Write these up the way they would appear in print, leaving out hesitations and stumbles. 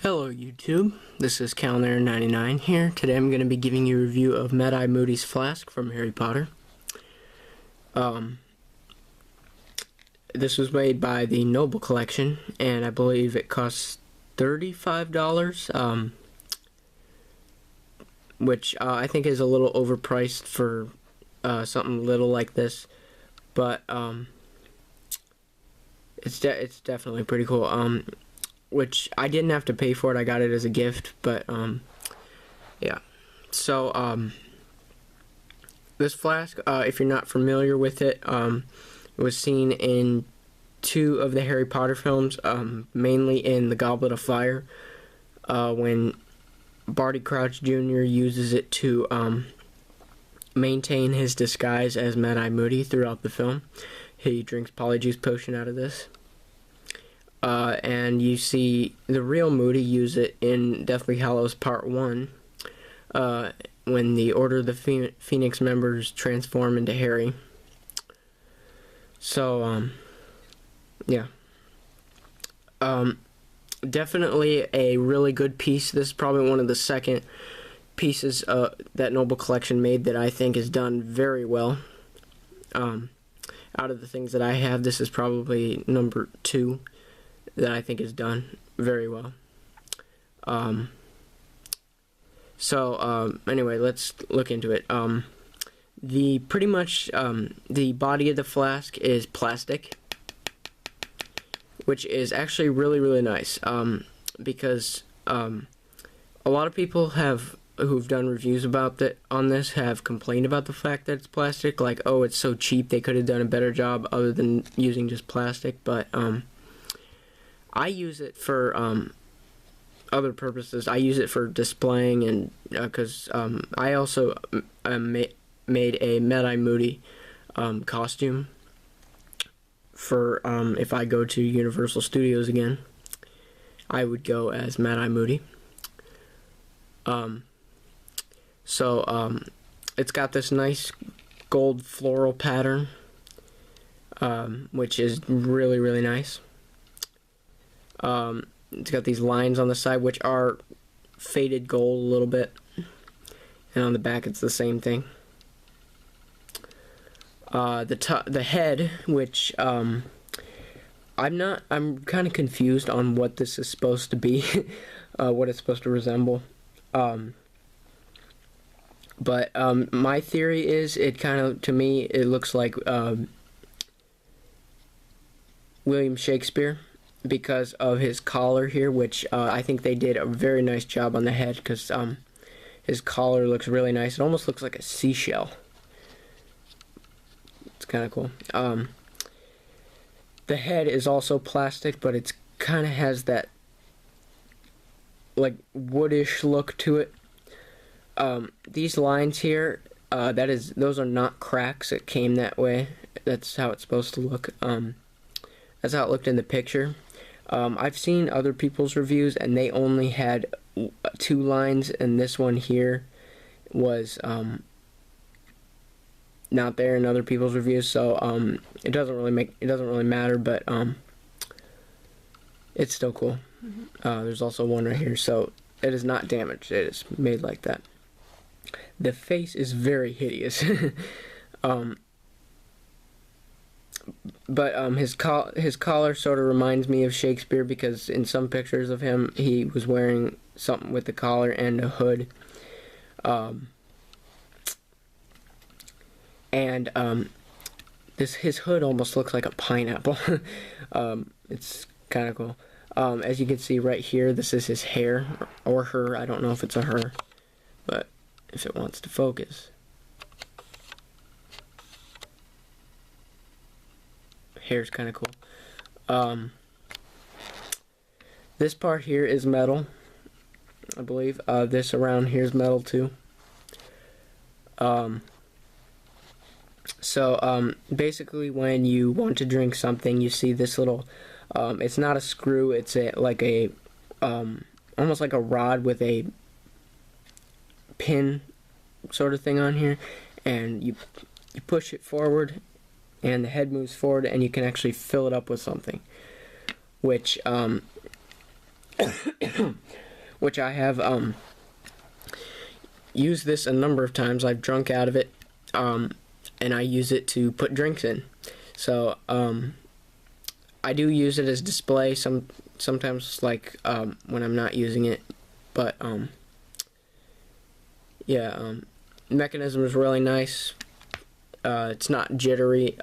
Hello YouTube, this is Calnair99 here. Today I'm going to be giving you a review of Eye Moodys Flask from Harry Potter. This was made by the Noble Collection, and I believe it costs $35, which I think is a little overpriced for something little like this, but it's definitely pretty cool. Which I didn't have to pay for it. I got it as a gift, but yeah. So this flask, if you're not familiar with it, it was seen in 2 of the Harry Potter films, mainly in The Goblet of Fire, when Barty Crouch Jr. uses it to maintain his disguise as Eye Moody throughout the film. He drinks Polyjuice Potion out of this. And you see the real Moody use it in Deathly Hallows Part 1, when the Order of the Phoenix members transform into Harry. So, yeah. Definitely a really good piece. This is probably one of the second pieces that Noble Collection made that I think is done very well. Out of the things that I have, this is probably number 2 that I think is done very well. Anyway, let's look into it. Pretty much the body of the flask is plastic, which is actually really nice, because a lot of people who've done reviews about on this have complained about the fact that it's plastic, like, oh, it's so cheap, they could have done a better job other than using just plastic. But I use it for other purposes. I use it for displaying, and because I also made a Eye Moody costume for if I go to Universal Studios again, I would go as Eye Moody. It's got this nice gold floral pattern, which is really nice. It's got these lines on the side which are faded gold a little bit, and on the back it's the same thing. The head, which I'm kind of confused on what this is supposed to be, what it's supposed to resemble. But my theory is to me it looks like William Shakespeare, because of his collar here, which I think they did a very nice job on the head, because his collar looks really nice. It almost looks like a seashell. It's kind of cool. The head is also plastic, but it's kind of has that like woodish look to it. These lines here, those are not cracks. It came that way. That's how it's supposed to look. That's how it looked in the picture. I've seen other people's reviews, and they only had 2 lines, and this one here was not there in other people's reviews. So it doesn't really matter, but it's still cool. There's also one right here, so it is not damaged. It is made like that. The face is very hideous. But his collar sort of reminds me of Shakespeare, because in some pictures of him he was wearing something with the collar and a hood. His hood almost looks like a pineapple. It's kind of cool. As you can see right here, this is his hair, or her. I don't know if it's a her, but if it wants to focus. Hair's kind of cool. This part here is metal, I believe. This around here is metal too. Basically, when you want to drink something, you see this little. It's not a screw. It's almost like a rod with a pin sort of thing on here, and you push it forward, and the head moves forward, and you can actually fill it up with something, which which I have used this a number of times. I've drunk out of it, and I use it to put drinks in. So I do use it as display sometimes, like when I'm not using it. But yeah, mechanism is really nice. It's not jittery.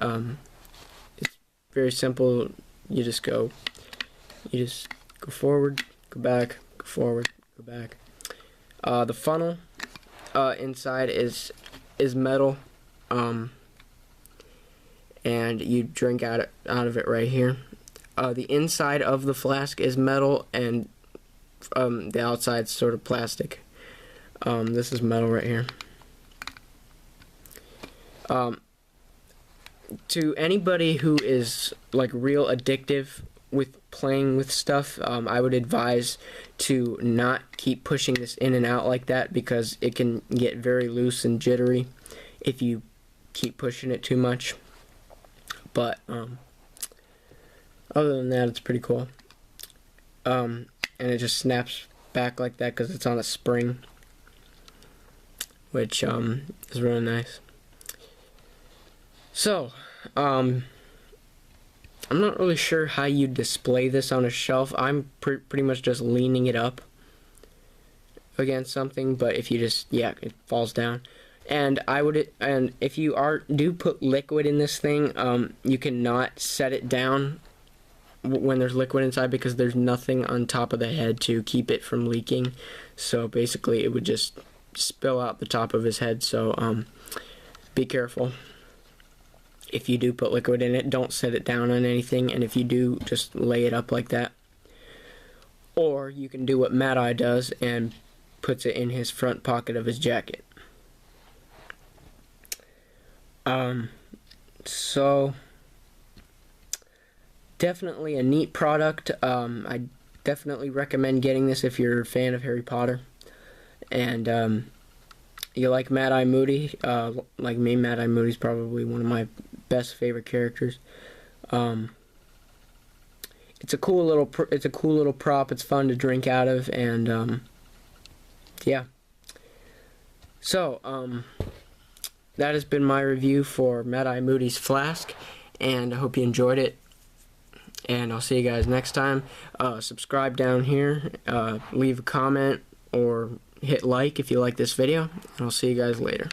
It's very simple. You just go forward, go back, go forward, go back. The funnel inside is metal, and you drink out of it right here. The inside of the flask is metal, and the outside's sort of plastic. This is metal right here. To anybody who is like real addictive with playing with stuff, I would advise to not keep pushing this in and out like that, because it can get very loose and jittery if you keep pushing it too much. But other than that, it's pretty cool. And it just snaps back like that because it's on a spring, which is really nice. So, I'm not really sure how you display this on a shelf. I'm pretty much just leaning it up against something, but if you just, yeah, it falls down. And if you do put liquid in this thing, you cannot set it down when there's liquid inside, because there's nothing on top of the head to keep it from leaking. So basically it would just spill out the top of his head. So be careful. If you do put liquid in it, don't set it down on anything, and if you do, just lay it up like that. Or you can do what Mad Eye does and puts it in his front pocket of his jacket. So definitely a neat product. I definitely recommend getting this if you're a fan of Harry Potter, and you like Mad Eye Moody, like me. Mad Eye Moody's probably one of my best favorite characters. It's a cool little prop. It's fun to drink out of, and yeah. So that has been my review for Mad Eye Moodys Flask, and I hope you enjoyed it. And I'll see you guys next time. Subscribe down here, leave a comment, or hit like if you like this video, and I'll see you guys later.